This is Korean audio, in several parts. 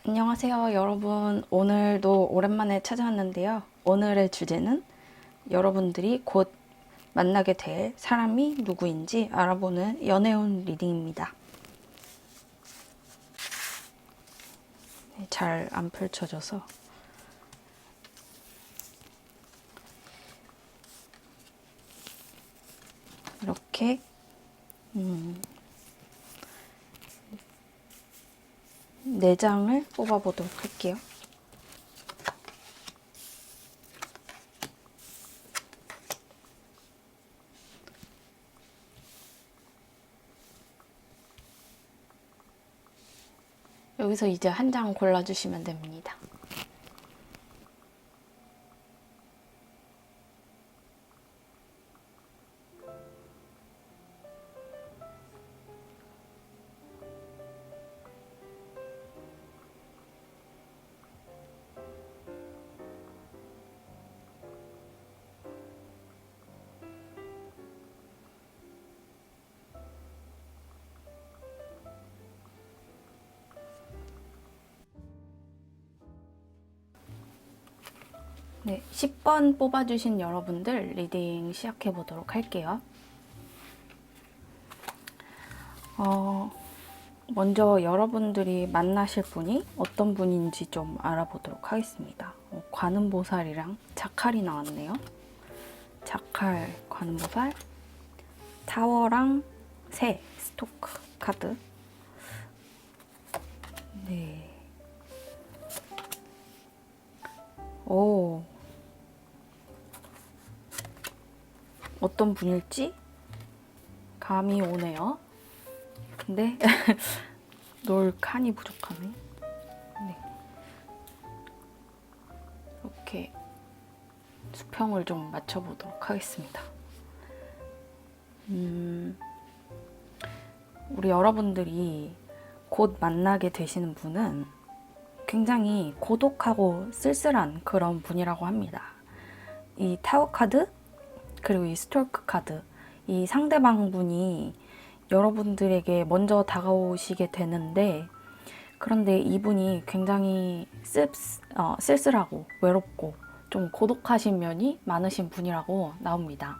안녕하세요, 여러분. 오늘도 오랜만에 찾아왔는데요. 오늘의 주제는 여러분들이 곧 만나게 될 사람이 누구인지 알아보는 연애운 리딩입니다. 잘 안 펼쳐져서 이렇게 4장을 뽑아보도록 할게요. 여기서 이제 한 장 골라주시면 됩니다. 네, 10번 뽑아주신 여러분들 리딩 시작해 보도록 할게요. 먼저 여러분들이 만나실 분이 어떤 분인지 좀 알아보도록 하겠습니다. 관음보살이랑 자칼이 나왔네요. 자칼, 관음보살, 타워랑 새, 스토크 카드. 네. 오. 어떤 분일지 감이 오네요. 근데 놀 칸이 부족하네. 네. 이렇게 수평을 좀 맞춰보도록 하겠습니다. 우리 여러분들이 곧 만나게 되시는 분은 굉장히 고독하고 쓸쓸한 그런 분이라고 합니다. 이 타워 카드 그리고 이 스톨크 카드, 이 상대방 분이 여러분들에게 먼저 다가오시게 되는데, 그런데 이분이 굉장히 쓸쓸하고 외롭고 좀 고독하신 면이 많으신 분이라고 나옵니다.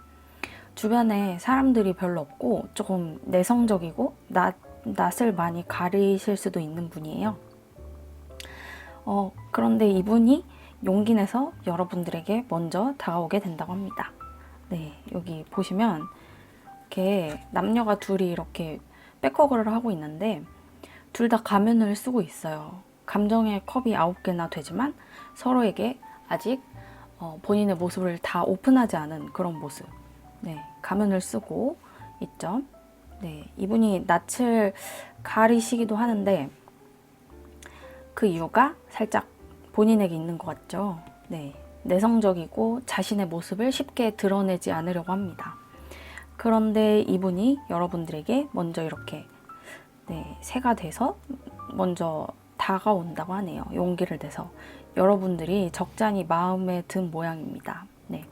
주변에 사람들이 별로 없고 조금 내성적이고 낯을 많이 가리실 수도 있는 분이에요. 그런데 이분이 용기 내서 여러분들에게 먼저 다가오게 된다고 합니다. 네, 여기 보시면 이렇게 남녀가 둘이 이렇게 백허그를 하고 있는데 둘 다 가면을 쓰고 있어요. 감정의 컵이 9개나 되지만 서로에게 아직 본인의 모습을 다 오픈하지 않은 그런 모습. 네, 가면을 쓰고 있죠. 네, 이분이 낯을 가리시기도 하는데 그 이유가 살짝 본인에게 있는 것 같죠. 네, 내성적이고 자신의 모습을 쉽게 드러내지 않으려고 합니다. 그런데 이분이 여러분들에게 먼저 이렇게 새가 돼서 먼저 다가온다고 하네요. 용기를 내서 여러분들이 적잖이 마음에 든 모양입니다. 네,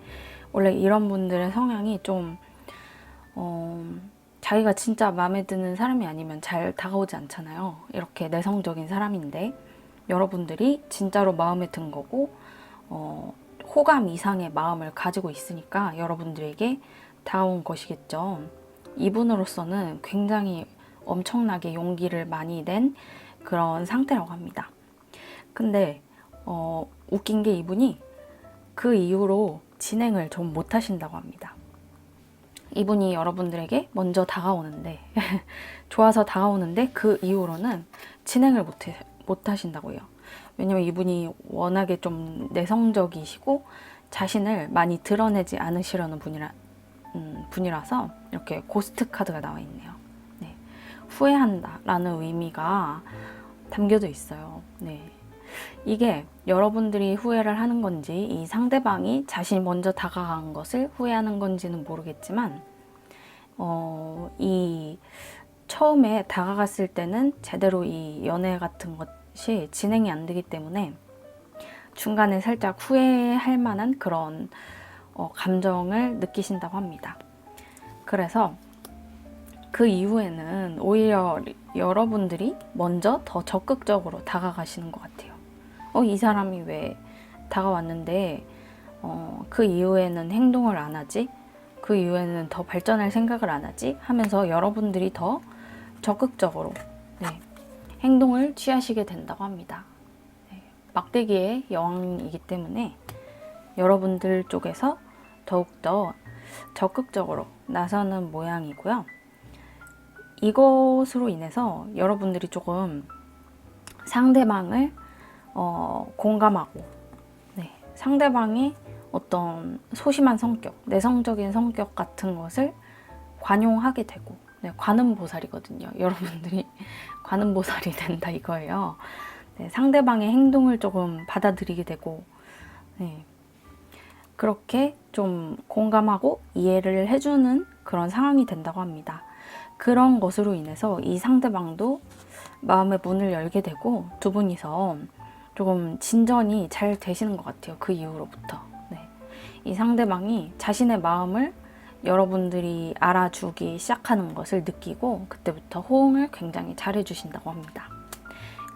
원래 이런 분들의 성향이 좀 자기가 진짜 마음에 드는 사람이 아니면 잘 다가오지 않잖아요. 이렇게 내성적인 사람인데 여러분들이 진짜로 마음에 든 거고 호감 이상의 마음을 가지고 있으니까 여러분들에게 다가온 것이겠죠. 이분으로서는 굉장히 엄청나게 용기를 많이 낸 그런 상태라고 합니다. 근데 웃긴 게 이분이 그 이후로 진행을 좀 못 하신다고 합니다. 이분이 여러분들에게 먼저 다가오는데 좋아서 다가오는데 그 이후로는 진행을 못 하신다고요. 왜냐면 이분이 워낙에 좀 내성적이시고 자신을 많이 드러내지 않으시려는 분이라서 이렇게 고스트 카드가 나와 있네요. 네, 후회한다 라는 의미가 담겨져 있어요. 네, 이게 여러분들이 후회를 하는 건지 이 상대방이 자신이 먼저 다가간 것을 후회하는 건지는 모르겠지만 이 처음에 다가갔을 때는 제대로 이 연애 같은 것이 진행이 안 되기 때문에 중간에 살짝 후회할 만한 그런 감정을 느끼신다고 합니다. 그래서 그 이후에는 오히려 여러분들이 먼저 더 적극적으로 다가가시는 것 같아요. 이 사람이 왜 다가왔는데 그 이후에는 행동을 안 하지? 그 이후에는 더 발전할 생각을 안 하지? 하면서 여러분들이 더 적극적으로 행동을 취하시게 된다고 합니다. 막대기의 여왕이기 때문에 여러분들 쪽에서 더욱더 적극적으로 나서는 모양이고요. 이것으로 인해서 여러분들이 조금 상대방을 공감하고 상대방의 어떤 소심한 성격, 내성적인 성격 같은 것을 관용하게 되고 관음보살이거든요. 여러분들이 관음보살이 된다 이거예요. 상대방의 행동을 조금 받아들이게 되고 그렇게 좀 공감하고 이해를 해주는 그런 상황이 된다고 합니다. 그런 것으로 인해서 이 상대방도 마음의 문을 열게 되고 두 분이서 조금 진전이 잘 되시는 것 같아요. 그 이후로부터. 이 상대방이 자신의 마음을 여러분들이 알아주기 시작하는 것을 느끼고 그때부터 호응을 굉장히 잘 해주신다고 합니다.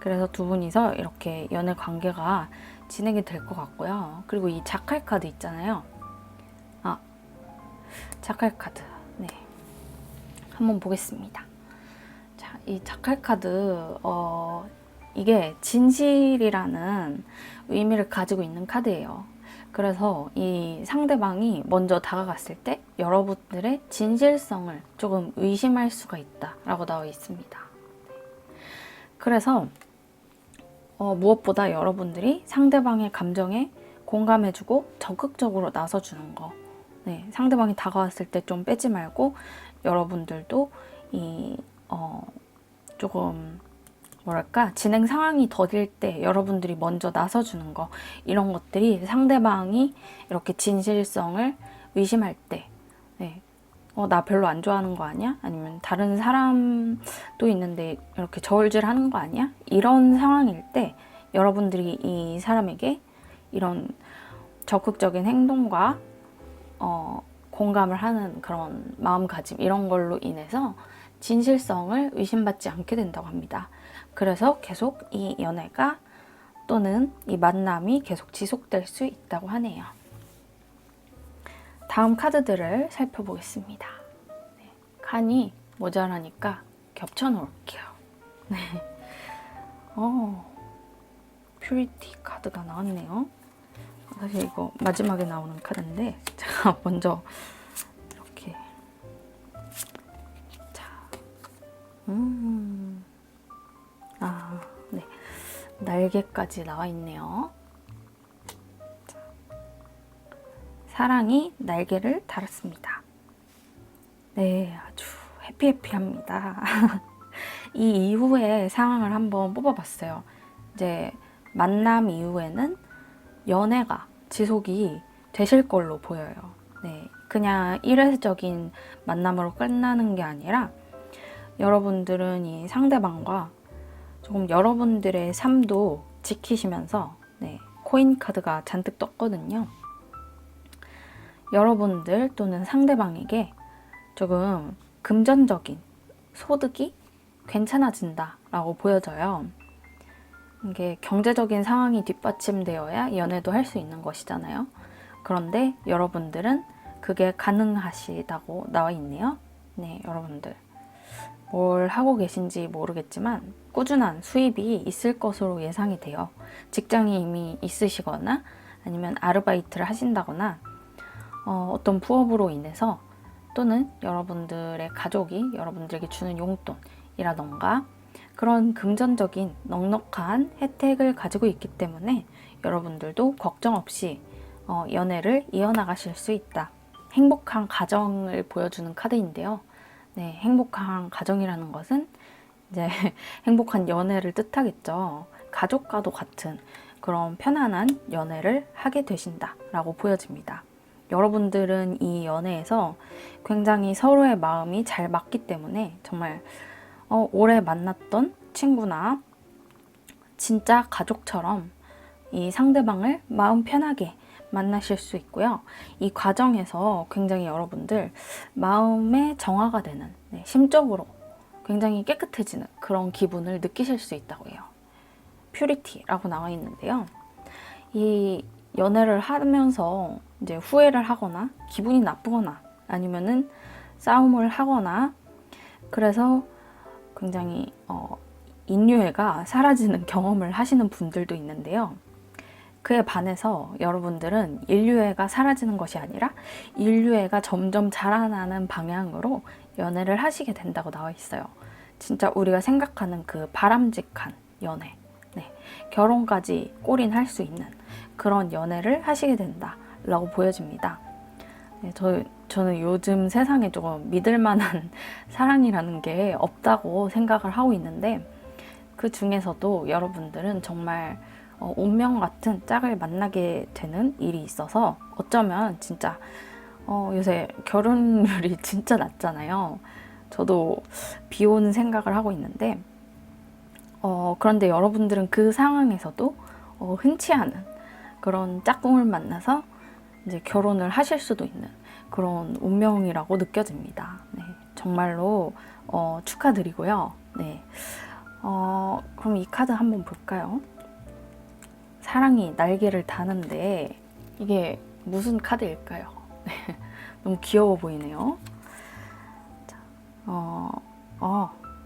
그래서 두 분이서 이렇게 연애 관계가 진행이 될 것 같고요. 그리고 이 자칼 카드 있잖아요. 자칼 카드. 한번 보겠습니다. 자, 이 자칼 카드, 이게 진실이라는 의미를 가지고 있는 카드예요. 그래서 이 상대방이 먼저 다가갔을 때 여러분들의 진실성을 조금 의심할 수가 있다라고 나와 있습니다. 그래서 무엇보다 여러분들이 상대방의 감정에 공감해주고 적극적으로 나서주는 거. 상대방이 다가왔을 때 좀 빼지 말고 여러분들도 조금 뭐랄까 진행 상황이 더딜 때 여러분들이 먼저 나서주는 거, 이런 것들이 상대방이 이렇게 진실성을 의심할 때 나 별로 안 좋아하는 거 아니야? 아니면 다른 사람도 있는데 이렇게 저울질 하는 거 아니야? 이런 상황일 때 여러분들이 이 사람에게 이런 적극적인 행동과 공감을 하는 그런 마음가짐, 이런 걸로 인해서 진실성을 의심받지 않게 된다고 합니다. 그래서 계속 이 연애가 또는 이 만남이 계속 지속될 수 있다고 하네요. 다음 카드들을 살펴보겠습니다. 칸이 모자라니까 겹쳐 놓을게요. 퓨리티 카드가 나왔네요. 사실 이거 마지막에 나오는 카드인데 제가 먼저 이렇게 날개까지 나와 있네요. 사랑이 날개를 달았습니다. 아주 해피합니다. 이 이후의 상황을 한번 뽑아봤어요. 이제 만남 이후에는 연애가 지속이 되실 걸로 보여요. 그냥 일회적인 만남으로 끝나는 게 아니라 여러분들은 이 상대방과 조금 여러분들의 삶도 지키시면서 코인 카드가 잔뜩 떴거든요. 여러분들 또는 상대방에게 조금 금전적인 소득이 괜찮아진다라고 보여져요. 이게 경제적인 상황이 뒷받침되어야 연애도 할 수 있는 것이잖아요. 그런데 여러분들은 그게 가능하시다고 나와 있네요. 여러분들 뭘 하고 계신지 모르겠지만 꾸준한 수입이 있을 것으로 예상이 돼요. 직장이 이미 있으시거나 아니면 아르바이트를 하신다거나 어떤 부업으로 인해서 또는 여러분들의 가족이 여러분들에게 주는 용돈이라던가 그런 금전적인 넉넉한 혜택을 가지고 있기 때문에 여러분들도 걱정 없이 연애를 이어나가실 수 있다. 행복한 가정을 보여주는 카드인데요. 행복한 가정이라는 것은 이제 행복한 연애를 뜻하겠죠. 가족과도 같은 그런 편안한 연애를 하게 되신다라고 보여집니다. 여러분들은 이 연애에서 굉장히 서로의 마음이 잘 맞기 때문에 정말 오래 만났던 친구나 진짜 가족처럼 이 상대방을 마음 편하게 만나실 수 있고요. 이 과정에서 굉장히 여러분들 마음의 정화가 되는, 심적으로 굉장히 깨끗해지는 그런 기분을 느끼실 수 있다고 해요. 퓨리티라고 나와 있는데요. 이 연애를 하면서 이제 후회를 하거나 기분이 나쁘거나 아니면은 싸움을 하거나 그래서 굉장히 인류애가 사라지는 경험을 하시는 분들도 있는데요. 그에 반해서 여러분들은 인류애가 사라지는 것이 아니라 인류애가 점점 자라나는 방향으로 연애를 하시게 된다고 나와 있어요. 진짜 우리가 생각하는 그 바람직한 연애, 결혼까지 골인할 수 있는 그런 연애를 하시게 된다라고 보여집니다. 저는 요즘 세상에 조금 믿을 만한 사랑이라는 게 없다고 생각을 하고 있는데, 그 중에서도 여러분들은 정말 운명 같은 짝을 만나게 되는 일이 있어서 어쩌면 진짜 요새 결혼율이 진짜 낮잖아요. 저도 비오는 생각을 하고 있는데 그런데 여러분들은 그 상황에서도 흔치 않은 그런 짝꿍을 만나서 이제 결혼을 하실 수도 있는 그런 운명이라고 느껴집니다. 네, 정말로 축하드리고요. 네, 그럼 이 카드 한번 볼까요? 사랑이 날개를 다는데 이게 무슨 카드일까요? 너무 귀여워 보이네요. 자,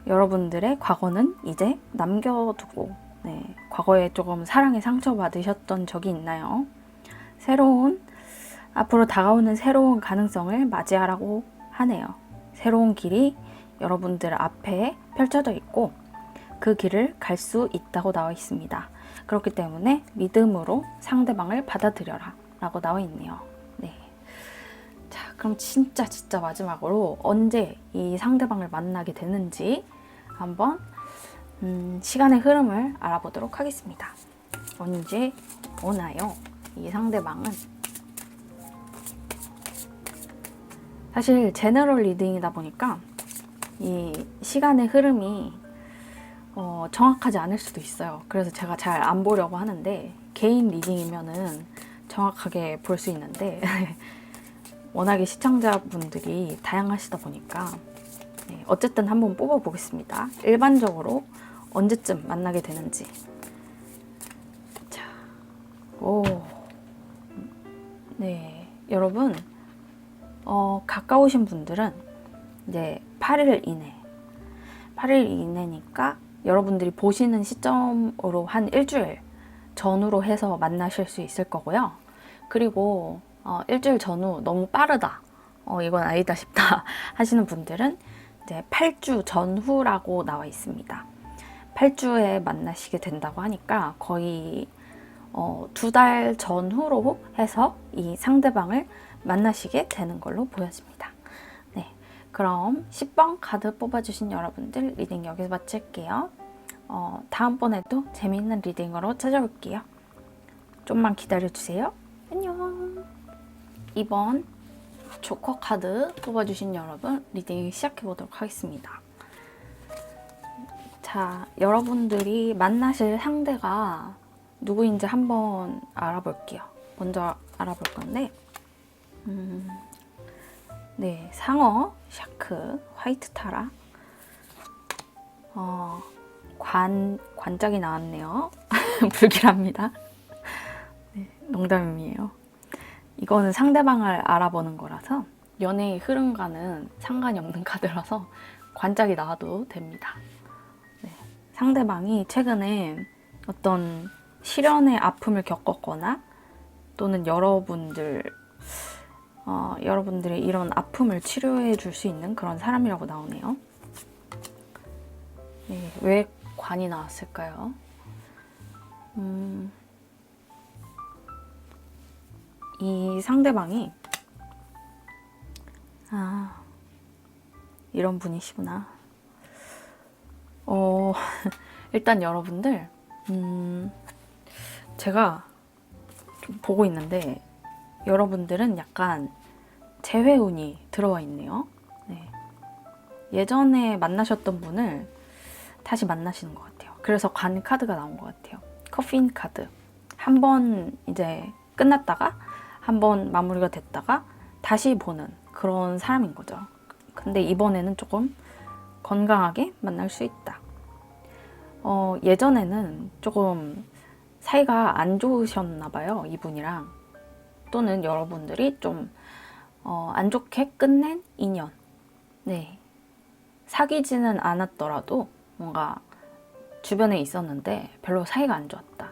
여러분들의 과거는 이제 남겨두고, 과거에 조금 사랑에 상처받으셨던 적이 있나요? 앞으로 다가오는 새로운 가능성을 맞이하라고 하네요. 새로운 길이 여러분들 앞에 펼쳐져 있고 그 길을 갈 수 있다고 나와 있습니다. 그렇기 때문에 믿음으로 상대방을 받아들여라 라고 나와 있네요. 네. 자, 그럼 진짜 마지막으로 언제 이 상대방을 만나게 되는지 한번 시간의 흐름을 알아보도록 하겠습니다. 언제 오나요? 이 상대방은 사실 제너럴 리딩이다 보니까 이 시간의 흐름이 정확하지 않을 수도 있어요. 그래서 제가 잘 안 보려고 하는데, 개인 리딩이면은 정확하게 볼 수 있는데 워낙에 시청자분들이 다양하시다 보니까 어쨌든 한번 뽑아 보겠습니다. 일반적으로 언제쯤 만나게 되는지. 자, 네, 여러분 가까우신 분들은 이제 8일 이내니까 여러분들이 보시는 시점으로 한 일주일 전후로 해서 만나실 수 있을 거고요. 그리고 일주일 전후 너무 빠르다, 이건 아니다 싶다 하시는 분들은 이제 8주 전후라고 나와 있습니다. 8주에 만나시게 된다고 하니까 거의 2달 전후로 해서 이 상대방을 만나시게 되는 걸로 보여집니다. 네, 그럼 10번 카드 뽑아주신 여러분들 리딩 여기서 마칠게요. 다음번에도 재미있는 리딩으로 찾아올게요. 좀만 기다려주세요. 안녕. 2번 조커 카드 뽑아주신 여러분 리딩 시작해보도록 하겠습니다. 자, 여러분들이 만나실 상대가 누구인지 한번 알아볼게요. 먼저 알아볼 건데 네, 상어, 샤크, 화이트 타라, 관짝이 나왔네요. 불길합니다. 네, 농담이에요. 이거는 상대방을 알아보는 거라서 연애의 흐름과는 상관이 없는 카드라서 관짝이 나와도 됩니다. 네, 상대방이 최근에 어떤 실연의 아픔을 겪었거나 또는 여러분들의 이런 아픔을 치료해 줄 수 있는 그런 사람이라고 나오네요. 네, 왜 관이 나왔을까요? 이 상대방이 이런 분이시구나. 일단 여러분들 제가 좀 보고 있는데 여러분들은 약간 재회운이 들어와 있네요. 네. 예전에 만나셨던 분을 다시 만나시는 것 같아요. 그래서 관 카드가 나온 것 같아요. 커핀 카드. 한 번 이제 끝났다가 한번 마무리가 됐다가 다시 보는 그런 사람인 거죠. 근데 이번에는 조금 건강하게 만날 수 있다. 예전에는 조금 사이가 안 좋으셨나 봐요, 이분이랑. 또는 여러분들이 좀 안 좋게 끝낸 인연. 네. 사귀지는 않았더라도 뭔가 주변에 있었는데 별로 사이가 안 좋았다.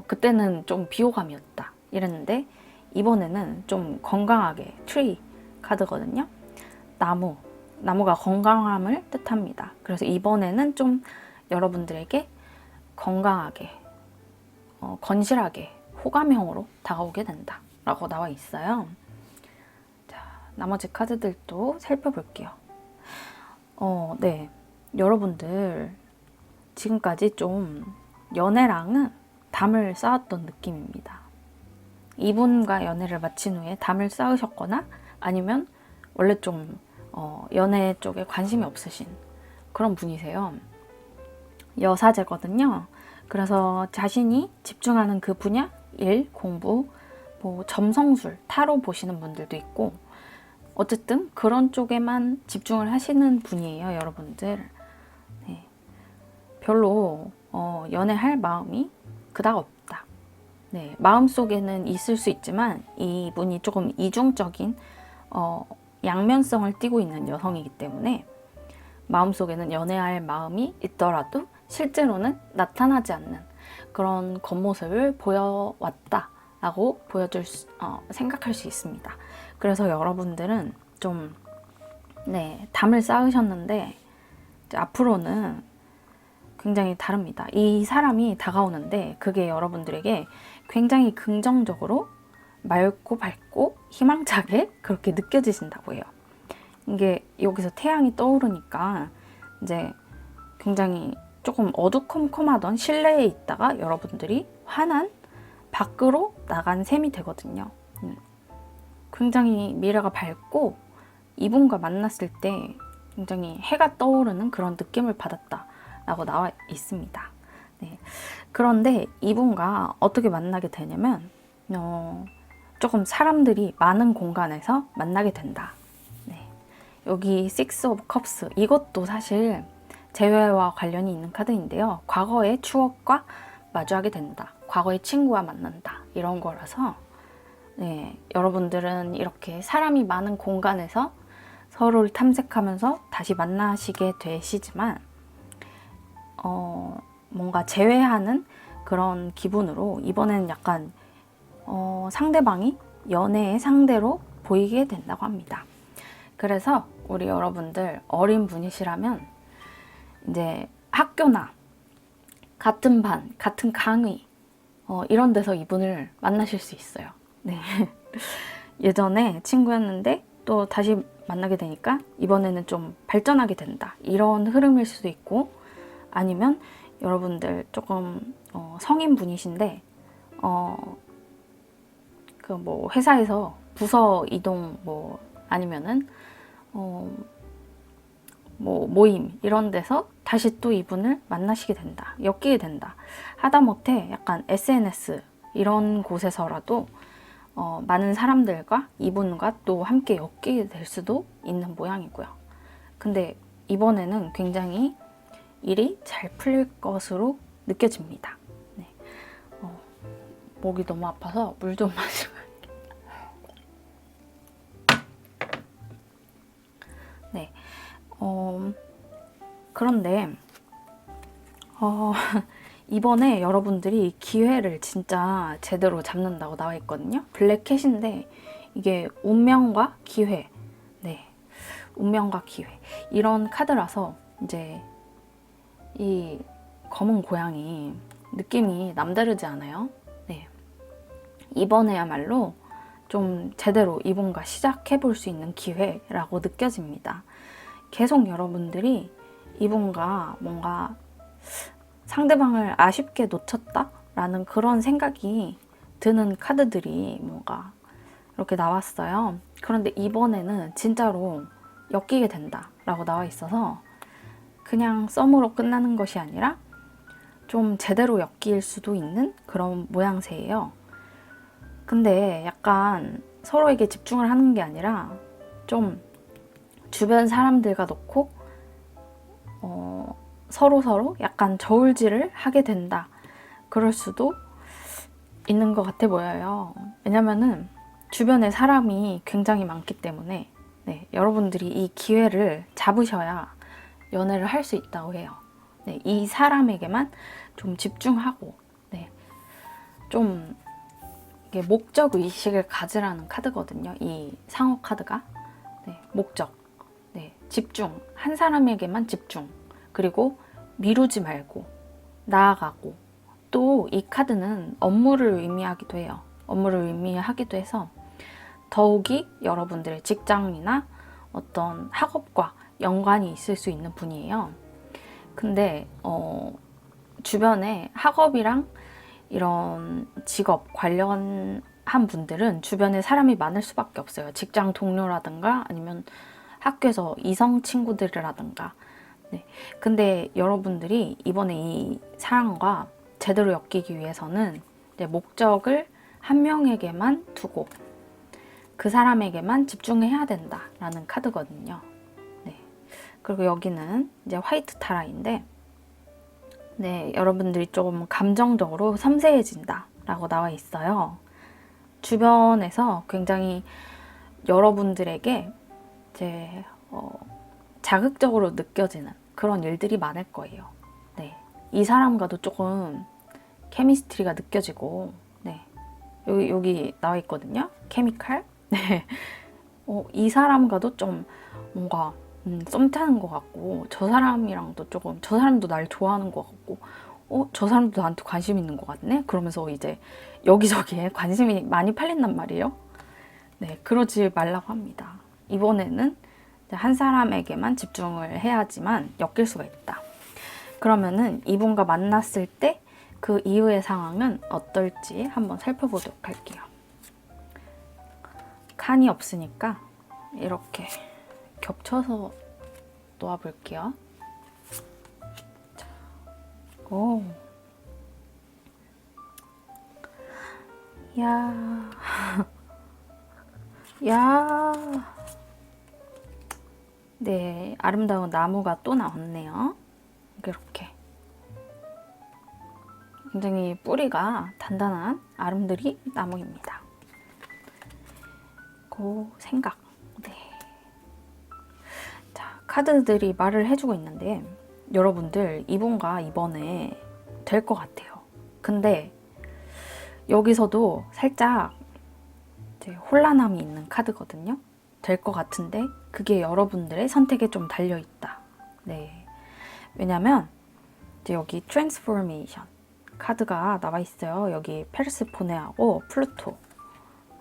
그때는 좀 비호감이었다. 이랬는데 이번에는 좀 건강하게 트리 카드거든요. 나무가 건강함을 뜻합니다. 그래서 이번에는 좀 여러분들에게 건강하게, 건실하게 호감형으로 다가오게 된다 라고 나와 있어요. 자, 나머지 카드들도 살펴볼게요. 네. 여러분들 지금까지 좀 연애랑은 담을 쌓았던 느낌입니다. 이분과 연애를 마친 후에 담을 쌓으셨거나 아니면 원래 좀 연애 쪽에 관심이 없으신 그런 분이세요. 여사제거든요. 그래서 자신이 집중하는 그 분야, 일, 공부, 뭐 점성술, 타로 보시는 분들도 있고 어쨌든 그런 쪽에만 집중을 하시는 분이에요, 여러분들. 네. 별로 연애할 마음이 그닥 없다. 네. 마음속에는 있을 수 있지만 이분이 조금 이중적인 양면성을 띠고 있는 여성이기 때문에 마음속에는 연애할 마음이 있더라도 실제로는 나타나지 않는 그런 겉모습을 보여왔다라고 생각할 수 있습니다. 그래서 여러분들은 좀 담을 쌓으셨는데 이제 앞으로는 굉장히 다릅니다. 이 사람이 다가오는데 그게 여러분들에게 굉장히 긍정적으로 맑고 밝고 희망차게 그렇게 느껴지신다고 해요. 이게 여기서 태양이 떠오르니까 이제 굉장히 조금 어두컴컴하던 실내에 있다가 여러분들이 환한 밖으로 나간 셈이 되거든요. 굉장히 미래가 밝고 이분과 만났을 때 굉장히 해가 떠오르는 그런 느낌을 받았다라고 나와 있습니다. 네. 그런데 이분과 어떻게 만나게 되냐면 조금 사람들이 많은 공간에서 만나게 된다. 네. 여기 Six of Cups 이것도 사실 재회와 관련이 있는 카드인데요. 과거의 추억과 마주하게 된다. 과거의 친구와 만난다. 이런 거라서 네, 여러분들은 이렇게 사람이 많은 공간에서 서로를 탐색하면서 다시 만나시게 되시지만 뭔가 재회하는 그런 기분으로 이번에는 약간 상대방이 연애의 상대로 보이게 된다고 합니다. 그래서 우리 여러분들 어린 분이시라면 이제 학교나 같은 반, 같은 강의 이런 데서 이분을 만나실 수 있어요. 네. 예전에 친구였는데 또 다시 만나게 되니까 이번에는 좀 발전하게 된다. 이런 흐름일 수도 있고 아니면 여러분들 조금 성인 분이신데 그 뭐 회사에서 부서 이동 뭐 아니면은 뭐 모임 이런 데서 다시 또 이분을 만나시게 된다. 엮이게 된다. 하다못해 약간 SNS 이런 곳에서라도 많은 사람들과 이분과 또 함께 엮이게 될 수도 있는 모양이고요. 근데 이번에는 굉장히 일이 잘 풀릴 것으로 느껴집니다. 네. 목이 너무 아파서 물 좀 마시고. 네. 그런데 이번에 여러분들이 기회를 진짜 제대로 잡는다고 나와 있거든요. 블랙캣인데 이게 운명과 기회, 네, 운명과 기회 이런 카드라서 이제 이 검은 고양이 느낌이 남다르지 않아요? 네, 이번에야말로 좀 제대로 이분과 시작해 볼 수 있는 기회라고 느껴집니다. 계속 여러분들이 이분과 뭔가 상대방을 아쉽게 놓쳤다라는 그런 생각이 드는 카드들이 뭔가 이렇게 나왔어요. 그런데 이번에는 진짜로 엮이게 된다라고 나와 있어서 그냥 썸으로 끝나는 것이 아니라 좀 제대로 엮일 수도 있는 그런 모양새예요. 근데 약간 서로에게 집중을 하는 게 아니라 좀 주변 사람들과 놓고 서로 약간 저울질을 하게 된다. 그럴 수도 있는 것 같아 보여요. 왜냐면은 주변에 사람이 굉장히 많기 때문에 네, 여러분들이 이 기회를 잡으셔야 연애를 할 수 있다고 해요. 네, 이 사람에게만 좀 집중하고 네, 좀 이게 목적 의식을 가지라는 카드거든요. 이 상어 카드가 네, 목적, 네, 집중, 한 사람에게만 집중, 그리고 미루지 말고 나아가고 또 이 카드는 업무를 의미하기도 해요. 업무를 의미하기도 해서 더욱이 여러분들의 직장이나 어떤 학업과 연관이 있을 수 있는 분이에요. 근데 주변에 학업이랑 이런 직업 관련한 분들은 주변에 사람이 많을 수밖에 없어요. 직장 동료라든가 아니면 학교에서 이성 친구들이라든가. 네. 근데 여러분들이 이번에 이 사람과 제대로 엮이기 위해서는 이제 목적을 한 명에게만 두고 그 사람에게만 집중해야 된다라는 카드거든요. 네. 그리고 여기는 이제 화이트 타라인데, 네, 여러분들이 조금 감정적으로 섬세해진다 라고 나와 있어요. 주변에서 굉장히 여러분들에게 이제 자극적으로 느껴지는 그런 일들이 많을 거예요. 네, 이 사람과도 조금 케미스트리가 느껴지고, 네, 여기 나와 있거든요. 케미칼. 네, 이 사람과도 좀 뭔가 썸 타는 것 같고, 저 사람이랑도 조금, 저 사람도 날 좋아하는 것 같고, 저 사람도 나한테 관심 있는 것 같네? 그러면서 이제 여기저기에 관심이 많이 팔린단 말이에요. 네, 그러지 말라고 합니다. 이번에는 한 사람에게만 집중을 해야지만 엮일 수가 있다. 그러면은 이분과 만났을 때 그 이후의 상황은 어떨지 한번 살펴보도록 할게요. 칸이 없으니까 이렇게 겹쳐서 놓아볼게요. 오. 야. 야. 네, 아름다운 나무가 또 나왔네요. 이렇게. 굉장히 뿌리가 단단한 아름드리 나무입니다. 고 생각. 네. 자, 카드들이 말을 해주고 있는데 여러분들 이분과 이번에 될 것 같아요. 근데 여기서도 살짝 이제 혼란함이 있는 카드거든요. 될 것 같은데 그게 여러분들의 선택에 좀 달려있다. 네. 왜냐면 이제 여기 트랜스포메이션 카드가 나와 있어요. 여기 페르세포네하고 플루토.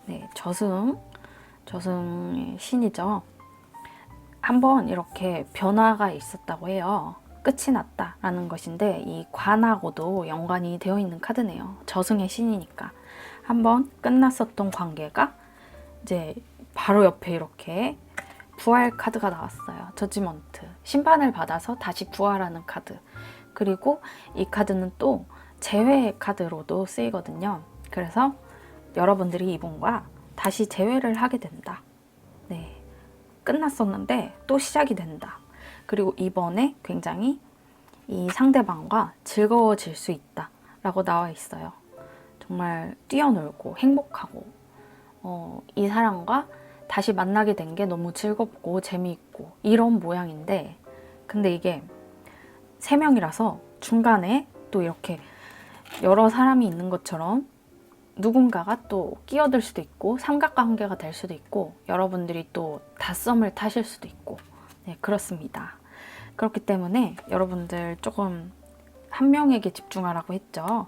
네, 저승의 신이죠. 한번 이렇게 변화가 있었다고 해요. 끝이 났다라는 것인데 이 관하고도 연관이 되어 있는 카드네요. 저승의 신이니까. 한번 끝났었던 관계가 이제 바로 옆에 이렇게 부활 카드가 나왔어요. 저지먼트. 심판을 받아서 다시 부활하는 카드. 그리고 이 카드는 또 재회 카드로도 쓰이거든요. 그래서 여러분들이 이분과 다시 재회를 하게 된다. 네. 끝났었는데 또 시작이 된다. 그리고 이번에 굉장히 이 상대방과 즐거워질 수 있다 라고 나와 있어요. 정말 뛰어놀고 행복하고 이 사람과 다시 만나게 된 게 너무 즐겁고 재미있고 이런 모양인데, 근데 이게 3명이라서 중간에 또 이렇게 여러 사람이 있는 것처럼 누군가가 또 끼어들 수도 있고 삼각관계가 될 수도 있고 여러분들이 또 닷썸을 타실 수도 있고, 네, 그렇습니다. 그렇기 때문에 여러분들 조금 한 명에게 집중하라고 했죠.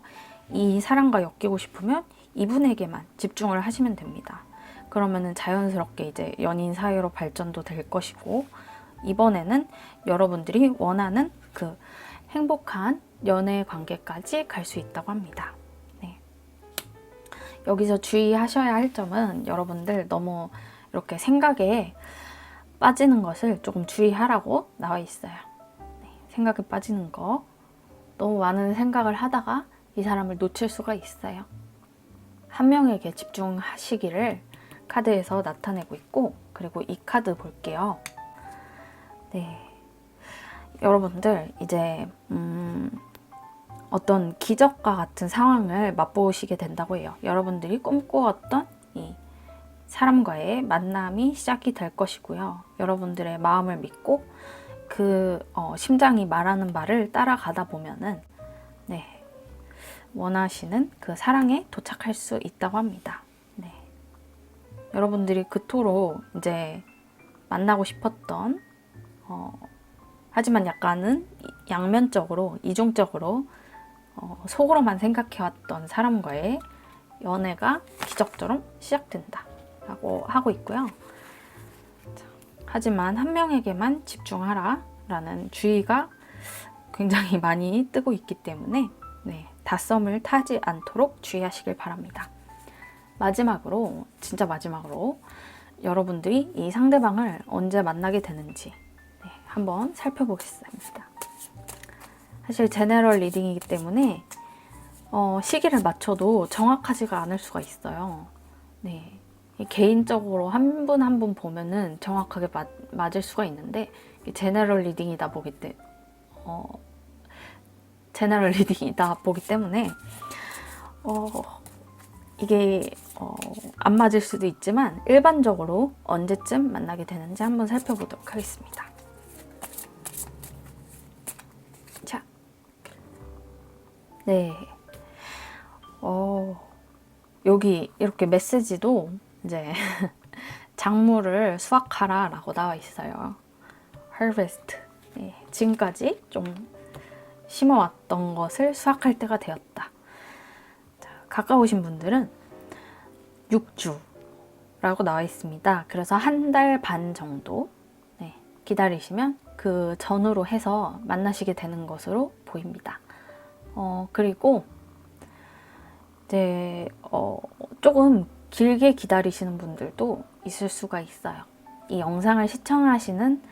이 사람과 엮이고 싶으면 이분에게만 집중을 하시면 됩니다. 그러면은 자연스럽게 이제 연인 사이로 발전도 될 것이고, 이번에는 여러분들이 원하는 그 행복한 연애 관계까지 갈 수 있다고 합니다. 네. 여기서 주의하셔야 할 점은 여러분들 너무 이렇게 생각에 빠지는 것을 조금 주의하라고 나와 있어요. 네. 생각에 빠지는 거. 너무 많은 생각을 하다가 이 사람을 놓칠 수가 있어요. 한 명에게 집중하시기를 카드에서 나타내고 있고, 그리고 이 카드 볼게요. 네, 여러분들 이제 어떤 기적과 같은 상황을 맛보시게 된다고 해요. 여러분들이 꿈꾸었던 이 사람과의 만남이 시작이 될 것이고요. 여러분들의 마음을 믿고 그 심장이 말하는 바를 따라가다 보면은 네, 원하시는 그 사랑에 도착할 수 있다고 합니다. 네. 여러분들이 그토록 이제 만나고 싶었던 하지만 약간은 양면적으로 이중적으로 속으로만 생각해왔던 사람과의 연애가 기적처럼 시작된다 라고 하고 있고요. 자, 하지만 한 명에게만 집중하라 라는 주의가 굉장히 많이 뜨고 있기 때문에 네, 닷썸을 타지 않도록 주의하시길 바랍니다. 마지막으로, 진짜 마지막으로 여러분들이 이 상대방을 언제 만나게 되는지 네, 한번 살펴보겠습니다. 사실 제너럴 리딩이기 때문에 시기를 맞춰도 정확하지가 않을 수가 있어요. 네, 개인적으로 한 분 한 분 보면은 정확하게 맞을 수가 있는데 제너럴 리딩이다 보기 때문에 이게 안 맞을 수도 있지만 일반적으로 언제쯤 만나게 되는지 한번 살펴보도록 하겠습니다. 자, 네, 여기 이렇게 메시지도 이제 작물을 수확하라 라고 나와 있어요. harvest. 네, 지금까지 좀 심어왔던 것을 수확할 때가 되었다. 자, 가까우신 분들은 6주라고 나와 있습니다. 그래서 한 달 반 정도 네, 기다리시면 그 전후로 해서 만나시게 되는 것으로 보입니다. 그리고 이제 조금 길게 기다리시는 분들도 있을 수가 있어요. 이 영상을 시청하시는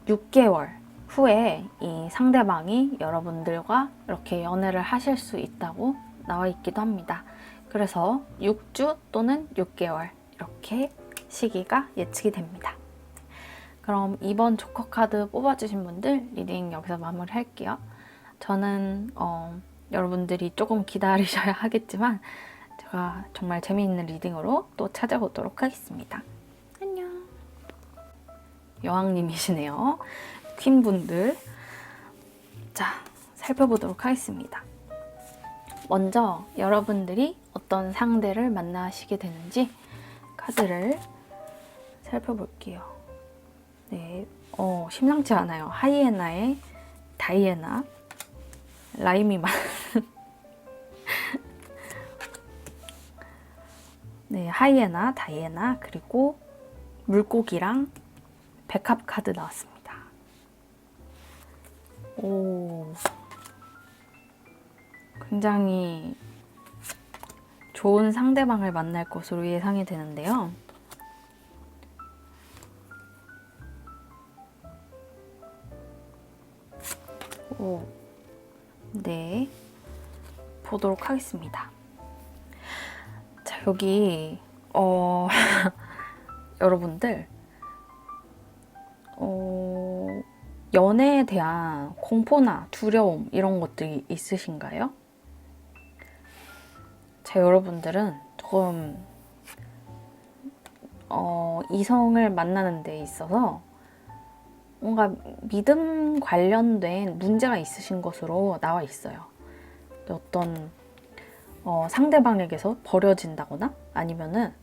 6개월 후에 이 상대방이 여러분들과 이렇게 연애를 하실 수 있다고 나와 있기도 합니다. 그래서 6주 또는 6개월 이렇게 시기가 예측이 됩니다. 그럼 이번 조커 카드 뽑아주신 분들 리딩 여기서 마무리할게요. 저는 여러분들이 조금 기다리셔야 하겠지만 제가 정말 재미있는 리딩으로 또 찾아오도록 하겠습니다. 안녕. 여왕님이시네요. 퀸분들. 자, 살펴보도록 하겠습니다. 먼저 여러분들이 어떤 상대를 만나시게 되는지 카드를 살펴볼게요. 네, 심상치 않아요. 하이에나의 다이애나, 라임이 많은 네, 하이에나, 다이애나, 그리고 물고기랑 백합 카드 나왔습니다. 오, 굉장히 좋은 상대방을 만날 것으로 예상이 되는데요. 오, 네, 보도록 하겠습니다. 자, 여기 여러분들 연애에 대한 공포나 두려움 이런 것들이 있으신가요? 자, 여러분들은 조금 이성을 만나는 데 있어서 뭔가 믿음 관련된 문제가 있으신 것으로 나와 있어요. 어떤 상대방에게서 버려진다거나 아니면은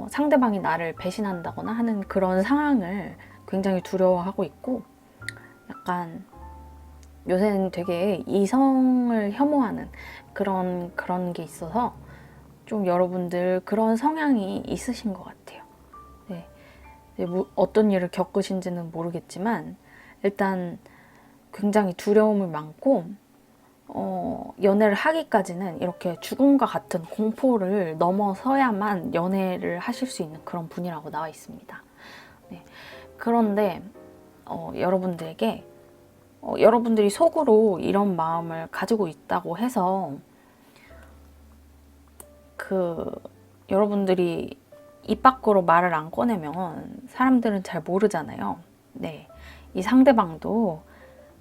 상대방이 나를 배신한다거나 하는 그런 상황을 굉장히 두려워하고 있고, 약간 요새는 되게 이성을 혐오하는 그런 게 있어서 좀 여러분들 그런 성향이 있으신 것 같아요. 네. 어떤 일을 겪으신지는 모르겠지만 일단 굉장히 두려움이 많고 연애를 하기까지는 이렇게 죽음과 같은 공포를 넘어서야만 연애를 하실 수 있는 그런 분이라고 나와 있습니다. 네. 그런데 여러분들에게 여러분들이 속으로 이런 마음을 가지고 있다고 해서 여러분들이 입 밖으로 말을 안 꺼내면 사람들은 잘 모르잖아요. 네. 이 상대방도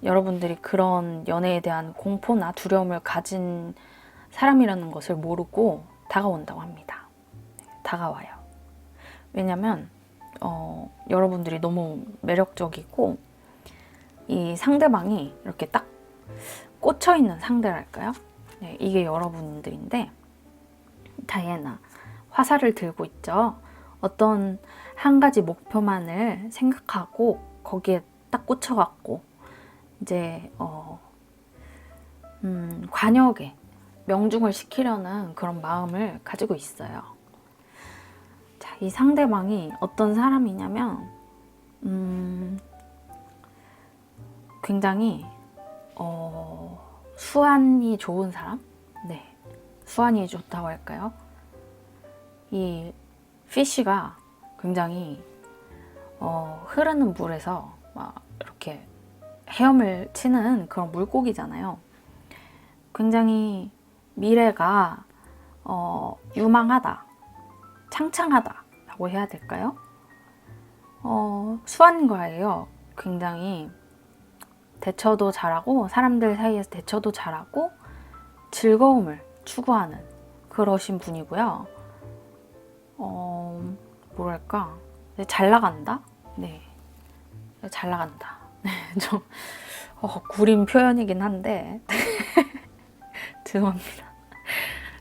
여러분들이 그런 연애에 대한 공포나 두려움을 가진 사람이라는 것을 모르고 다가온다고 합니다. 다가와요. 왜냐면 여러분들이 너무 매력적이고 이 상대방이 이렇게 딱 꽂혀있는 상대랄까요? 네, 이게 여러분들인데 다이애나 화살을 들고 있죠. 어떤 한 가지 목표만을 생각하고 거기에 딱 꽂혀갖고 이제 관역에 명중을 시키려는 그런 마음을 가지고 있어요. 자, 이 상대방이 어떤 사람이냐면 굉장히 수완이 좋은 사람? 네, 수완이 좋다고 할까요? 이 피쉬가 굉장히 흐르는 물에서 막 이렇게 헤엄을 치는 그런 물고기잖아요. 굉장히 미래가 유망하다, 창창하다라고 해야 될까요? 수완과예요. 굉장히 대처도 잘하고 사람들 사이에서 대처도 잘하고 즐거움을 추구하는 그러신 분이고요. 뭐랄까, 잘 나간다? 네, 잘 나간다. 좀 구린 표현이긴 한데 죄송합니다.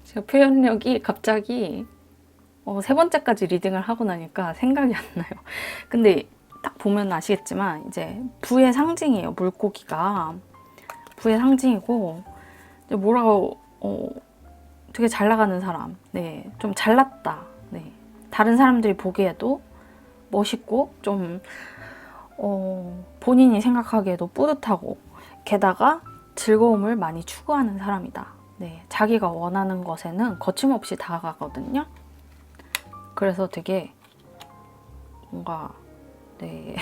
제가 표현력이 갑자기 세 번째까지 리딩을 하고 나니까 생각이 안 나요. 근데 딱 보면 아시겠지만 이제 부의 상징이에요. 물고기가 부의 상징이고 뭐라고 되게 잘 나가는 사람, 네, 좀 잘났다. 네, 다른 사람들이 보기에도 멋있고 좀 본인이 생각하기에도 뿌듯하고 게다가 즐거움을 많이 추구하는 사람이다. 네, 자기가 원하는 것에는 거침없이 다가가거든요. 그래서 되게 뭔가 네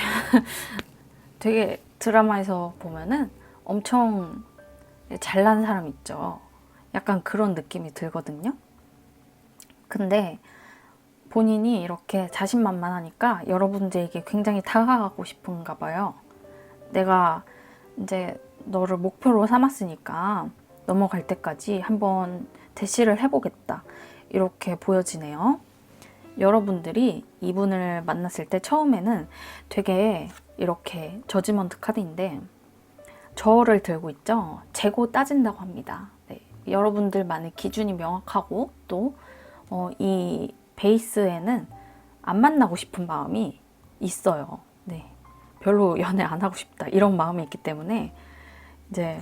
되게 드라마에서 보면은 엄청 잘난 사람 있죠. 약간 그런 느낌이 들거든요. 근데 본인이 이렇게 자신만만하니까 여러분들에게 굉장히 다가가고 싶은가 봐요. 내가 이제 너를 목표로 삼았으니까 넘어갈 때까지 한번 대시를 해보겠다. 이렇게 보여지네요. 여러분들이 이분을 만났을 때 처음에는 되게 이렇게 저지먼트 카드인데 저를 들고 있죠. 재고 따진다고 합니다. 네, 여러분들만의 기준이 명확하고 또 이 베이스에는 안 만나고 싶은 마음이 있어요. 네, 별로 연애 안 하고 싶다 이런 마음이 있기 때문에 이제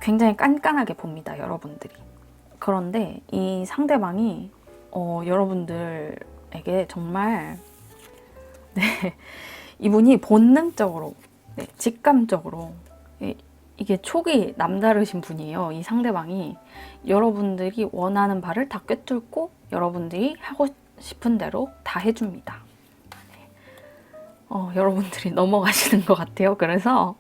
굉장히 깐깐하게 봅니다. 여러분들이. 그런데 이 상대방이 여러분들에게 정말 네, 이분이 본능적으로 네, 직감적으로 이게 촉이 남다르신 분이에요. 이 상대방이 여러분들이 원하는 바를 다 꿰뚫고 여러분들이 하고 싶은 대로 다 해줍니다. 여러분들이 넘어가시는 것 같아요. 그래서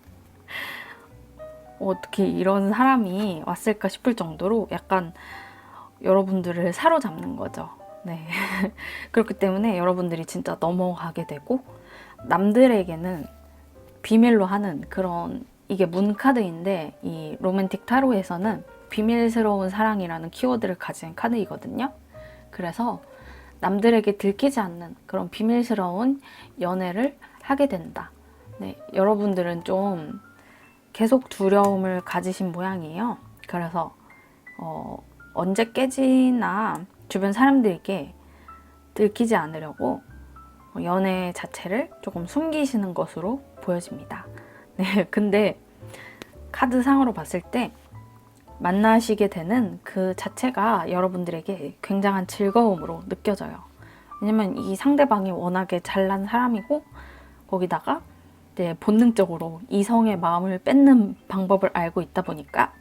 어떻게 이런 사람이 왔을까 싶을 정도로 약간 여러분들을 사로잡는 거죠. 네. 그렇기 때문에 여러분들이 진짜 넘어가게 되고 남들에게는 비밀로 하는 그런 이게 문카드인데 이 로맨틱 타로에서는 비밀스러운 사랑이라는 키워드를 가진 카드이거든요. 그래서 남들에게 들키지 않는 그런 비밀스러운 연애를 하게 된다. 네, 여러분들은 좀 계속 두려움을 가지신 모양이에요. 그래서 언제 깨지나 주변 사람들에게 들키지 않으려고 연애 자체를 조금 숨기시는 것으로 보여집니다. 네, 근데 카드상으로 봤을 때 만나시게 되는 그 자체가 여러분들에게 굉장한 즐거움으로 느껴져요. 왜냐면 이 상대방이 워낙에 잘난 사람이고 거기다가 이제 본능적으로 이성의 마음을 뺏는 방법을 알고 있다 보니까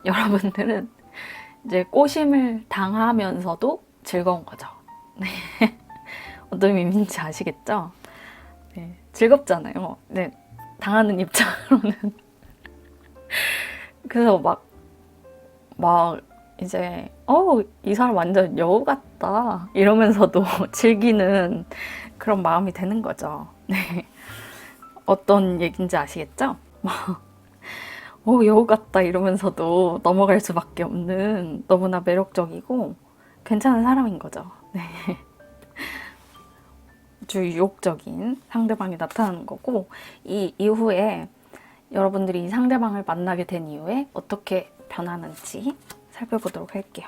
여러분들은 이제 꼬심을 당하면서도 즐거운 거죠. 네. 어떤 의미인지 아시겠죠? 네, 즐겁잖아요. 네, 당하는 입장으로는. 그래서 막 이제 이 사람 완전 여우 같다 이러면서도 즐기는 그런 마음이 되는 거죠. 네. 어떤 얘기인지 아시겠죠? 여우 같다 이러면서도 넘어갈 수밖에 없는 너무나 매력적이고 괜찮은 사람인 거죠. 네. 아주 유혹적인 상대방이 나타나는 거고, 이 이후에 여러분들이 이 상대방을 만나게 된 이후에 어떻게 변하는지 살펴보도록 할게요.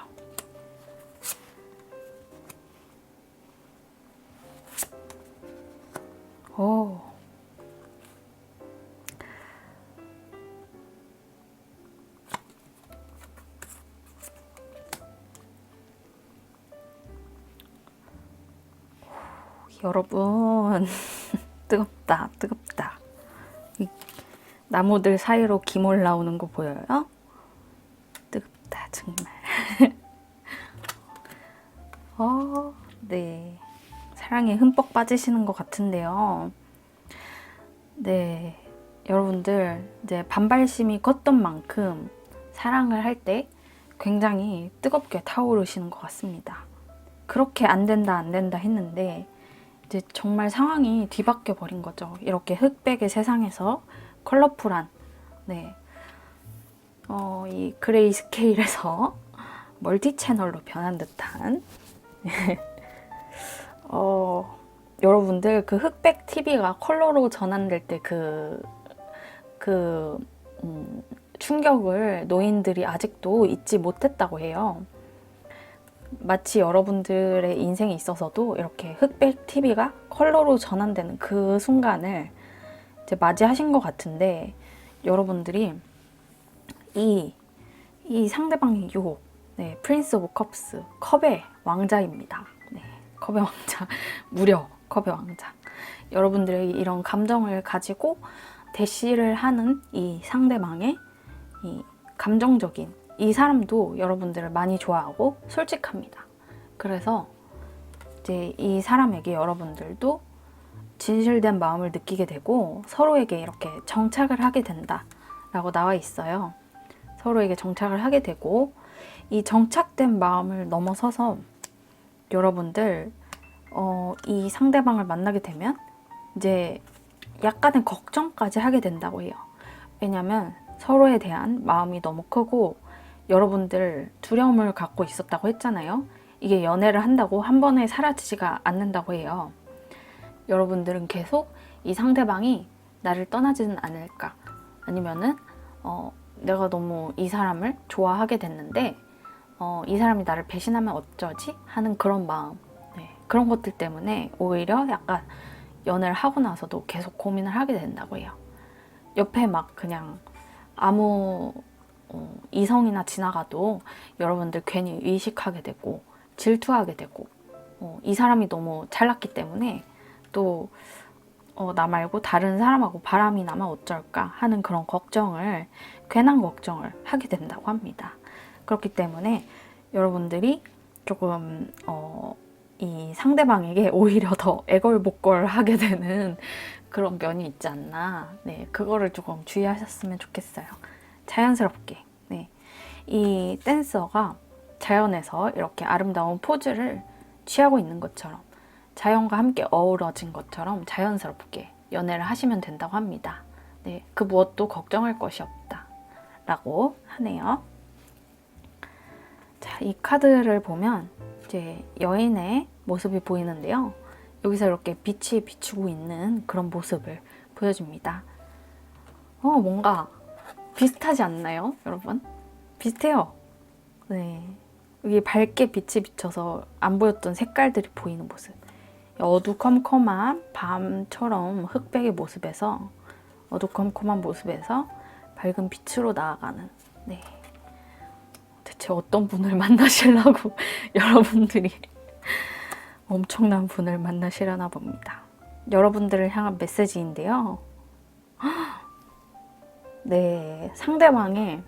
오. 여러분 뜨겁다 뜨겁다. 이 나무들 사이로 김 올라오는 거 보여요? 뜨겁다 정말. 네, 사랑에 흠뻑 빠지시는 것 같은데요. 네, 여러분들 이제 반발심이 컸던 만큼 사랑을 할 때 굉장히 뜨겁게 타오르시는 것 같습니다. 그렇게 안 된다 안 된다 했는데 이제 정말 상황이 뒤바뀌어 버린 거죠. 이렇게 흑백의 세상에서 컬러풀한, 네, 이 그레이 스케일에서 멀티 채널로 변한 듯한 여러분들 그 흑백 TV가 컬러로 전환될 때 충격을 노인들이 아직도 잊지 못했다고 해요. 마치 여러분들의 인생에 있어서도 이렇게 흑백 TV가 컬러로 전환되는 그 순간을 이제 맞이하신 것 같은데, 여러분들이 이 상대방의 유혹, 네, 프린스 오브 컵스, 컵의 왕자입니다. 네, 컵의 왕자, 무려 컵의 왕자. 여러분들의 이런 감정을 가지고 대시를 하는 이 상대방의 이 감정적인, 이 사람도 여러분들을 많이 좋아하고 솔직합니다. 그래서 이제 이 사람에게 여러분들도 진실된 마음을 느끼게 되고 서로에게 이렇게 정착을 하게 된다라고 나와 있어요. 서로에게 정착을 하게 되고, 이 정착된 마음을 넘어서서 여러분들 이 상대방을 만나게 되면 이제 약간의 걱정까지 하게 된다고 해요. 왜냐면 서로에 대한 마음이 너무 크고 여러분들 두려움을 갖고 있었다고 했잖아요. 이게 연애를 한다고 한 번에 사라지지가 않는다고 해요. 여러분들은 계속 이 상대방이 나를 떠나지는 않을까, 아니면은 내가 너무 이 사람을 좋아하게 됐는데 이 사람이 나를 배신하면 어쩌지? 하는 그런 마음, 네, 그런 것들 때문에 오히려 약간 연애를 하고 나서도 계속 고민을 하게 된다고 해요. 옆에 막 그냥 아무 이성이나 지나가도 여러분들 괜히 의식하게 되고 질투하게 되고, 이 사람이 너무 잘났기 때문에 또 나 말고 다른 사람하고 바람이 나면 어쩔까 하는 그런 걱정을, 괜한 걱정을 하게 된다고 합니다. 그렇기 때문에 여러분들이 조금 이 상대방에게 오히려 더 애걸복걸하게 되는 그런 면이 있지 않나. 네, 그거를 조금 주의하셨으면 좋겠어요. 자연스럽게. 네, 이 댄서가 자연에서 이렇게 아름다운 포즈를 취하고 있는 것처럼, 자연과 함께 어우러진 것처럼 자연스럽게 연애를 하시면 된다고 합니다. 네, 그 무엇도 걱정할 것이 없다 라고 하네요. 자, 이 카드를 보면 이제 여인의 모습이 보이는데요. 여기서 이렇게 빛이 비추고 있는 그런 모습을 보여줍니다. 뭔가 비슷하지 않나요, 여러분? 비슷해요. 네, 여기 밝게 빛이 비쳐서 안 보였던 색깔들이 보이는 모습. 어두컴컴한 밤처럼 흑백의 모습에서, 어두컴컴한 모습에서 밝은 빛으로 나아가는, 네, 대체 어떤 분을 만나시려고 여러분들이 엄청난 분을 만나시려나 봅니다. 여러분들을 향한 메시지인데요. 네, 상대방의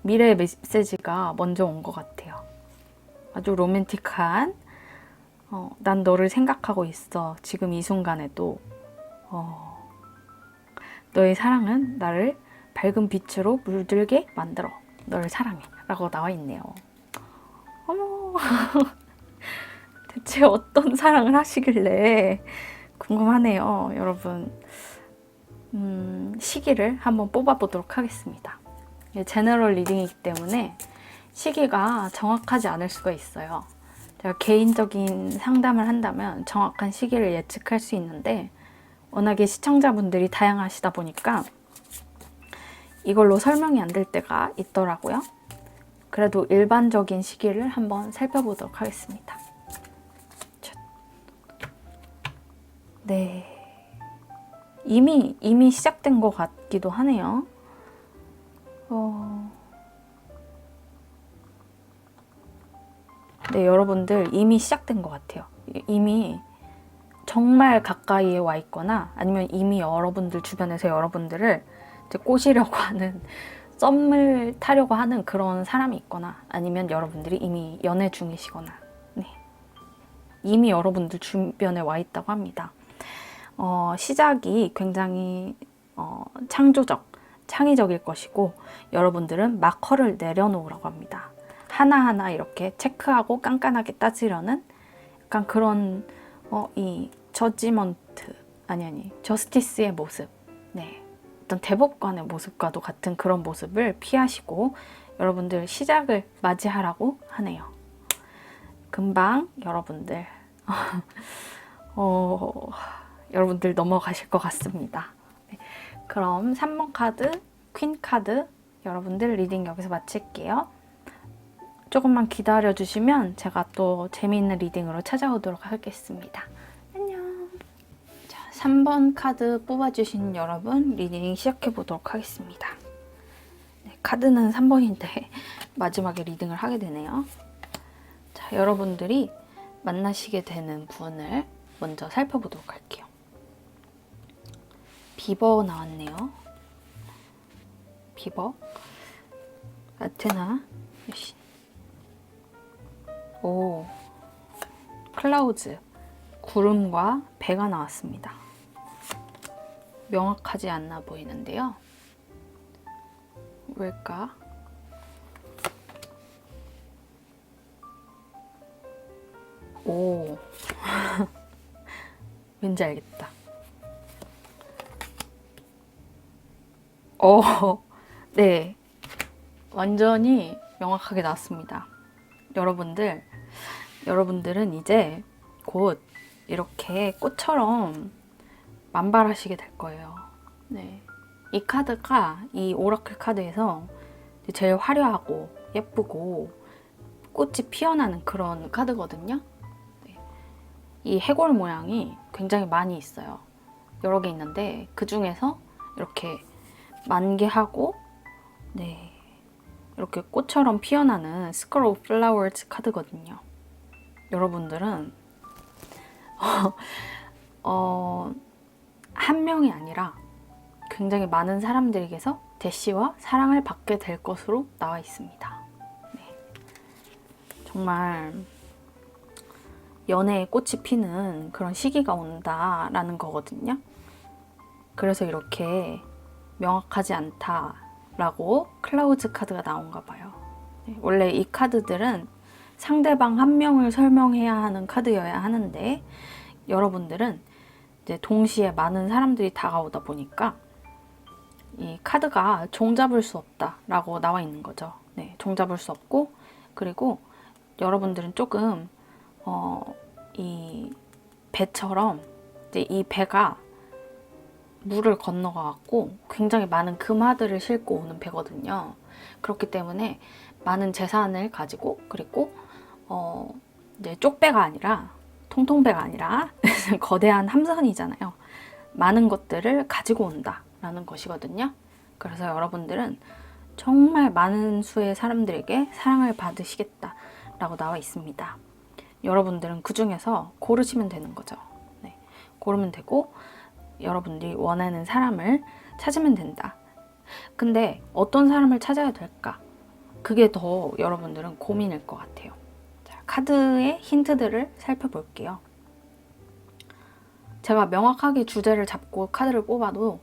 미래의 메시지가 먼저 온 것 같아요. 아주 로맨틱한, 난 너를 생각하고 있어. 지금 이 순간에도 너의 사랑은 나를 밝은 빛으로 물들게 만들어. 너를 사랑해 라고 나와 있네요. 어머, 대체 어떤 사랑을 하시길래 궁금하네요, 여러분. 시기를 한번 뽑아보도록 하겠습니다. 제너럴 리딩이기 때문에 시기가 정확하지 않을 수가 있어요. 제가 개인적인 상담을 한다면 정확한 시기를 예측할 수 있는데 워낙에 시청자분들이 다양하시다 보니까 이걸로 설명이 안 될 때가 있더라고요. 그래도 일반적인 시기를 한번 살펴보도록 하겠습니다. 네, 이미 시작된 것 같기도 하네요. 네, 여러분들 이미 시작된 것 같아요. 이미 정말 가까이에 와 있거나 아니면 이미 여러분들 주변에서 여러분들을 이제 꼬시려고 하는, 썸을 타려고 하는 그런 사람이 있거나 아니면 여러분들이 이미 연애 중이시거나, 네, 이미 여러분들 주변에 와 있다고 합니다. 시작이 굉장히 창의적일 것이고 여러분들은 마커를 내려놓으라고 합니다. 하나하나 이렇게 체크하고 깐깐하게 따지려는 약간 그런 이 저스티스의 모습, 네, 어떤 대법관의 모습과도 같은 그런 모습을 피하시고 여러분들 시작을 맞이하라고 하네요. 금방 여러분들 여러분들 넘어가실 것 같습니다. 네, 그럼 3번 카드, 퀸 카드 여러분들 리딩 여기서 마칠게요. 조금만 기다려주시면 제가 또 재미있는 리딩으로 찾아오도록 하겠습니다. 안녕. 자, 3번 카드 뽑아주신 여러분 리딩 시작해보도록 하겠습니다. 네, 카드는 3번인데 마지막에 리딩을 하게 되네요. 자, 여러분들이 만나시게 되는 분을 먼저 살펴보도록 할게요. 비버 나왔네요. 비버, 아테나, 여신. 오, 클라우즈, 구름과 배가 나왔습니다. 명확하지 않나 보이는데요. 왜일까? 오, 왠지 알겠다. 네, 완전히 명확하게 나왔습니다. 여러분들은 이제 곧 이렇게 꽃처럼 만발하시게 될 거예요. 네, 이 카드가 이 오라클 카드에서 제일 화려하고 예쁘고 꽃이 피어나는 그런 카드거든요. 네, 이 해골 모양이 굉장히 많이 있어요. 여러 개 있는데 그 중에서 이렇게 만개하고, 네, 이렇게 꽃처럼 피어나는 스컬 오브 플라워즈 카드거든요. 여러분들은 한 명이 아니라 굉장히 많은 사람들에게서 대시와 사랑을 받게 될 것으로 나와 있습니다. 네. 정말 연애의 꽃이 피는 그런 시기가 온다라는 거거든요. 그래서 이렇게 명확하지 않다라고 클라우즈 카드가 나온가 봐요. 네. 원래 이 카드들은 상대방 한 명을 설명해야 하는 카드여야 하는데 여러분들은 이제 동시에 많은 사람들이 다가오다 보니까 이 카드가 종잡을 수 없다라고 나와 있는 거죠. 네, 종잡을 수 없고, 그리고 여러분들은 조금 이 배처럼 이제 이 배가 물을 건너가갖고 굉장히 많은 금화들을 싣고 오는 배거든요. 그렇기 때문에 많은 재산을 가지고, 그리고 이제 쪽배가 아니라, 통통배가 아니라 거대한 함선이잖아요. 많은 것들을 가지고 온다라는 것이거든요. 그래서 여러분들은 정말 많은 수의 사람들에게 사랑을 받으시겠다라고 나와 있습니다. 여러분들은 그 중에서 고르시면 되는 거죠. 네, 고르면 되고 여러분들이 원하는 사람을 찾으면 된다. 근데 어떤 사람을 찾아야 될까? 그게 더 여러분들은 고민일 것 같아요. 자, 카드의 힌트들을 살펴볼게요. 제가 명확하게 주제를 잡고 카드를 뽑아도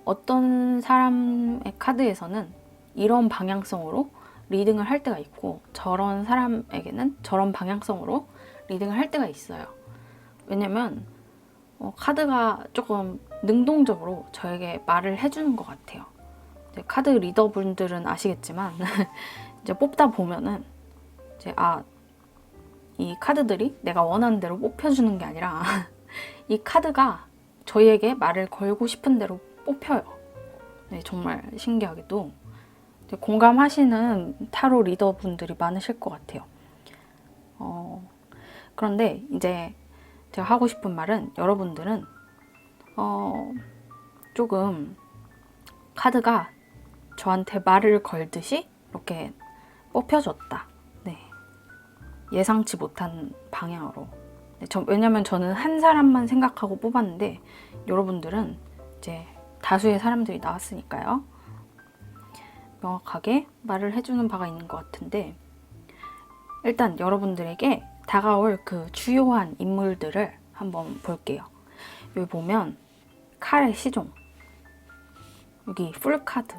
어떤 사람의 카드에서는 이런 방향성으로 리딩을 할 때가 있고 저런 사람에게는 저런 방향성으로 리딩을 할 때가 있어요. 왜냐면 카드가 조금 능동적으로 저에게 말을 해주는 것 같아요. 이제 카드 리더분들은 아시겠지만 이제 뽑다 보면은 이제 이 카드들이 내가 원하는 대로 뽑혀주는 게 아니라 이 카드가 저희에게 말을 걸고 싶은 대로 뽑혀요. 네, 정말 신기하게도 공감하시는 타로 리더분들이 많으실 것 같아요. 그런데 이제 제가 하고 싶은 말은 여러분들은 조금 카드가 저한테 말을 걸듯이 이렇게 뽑혀줬다. 네. 예상치 못한 방향으로. 네, 왜냐면 저는 한 사람만 생각하고 뽑았는데 여러분들은 이제 다수의 사람들이 나왔으니까요. 명확하게 말을 해주는 바가 있는 것 같은데 일단 여러분들에게 다가올 그 주요한 인물들을 한번 볼게요. 여기 보면 칼의 시종, 여기 풀카드.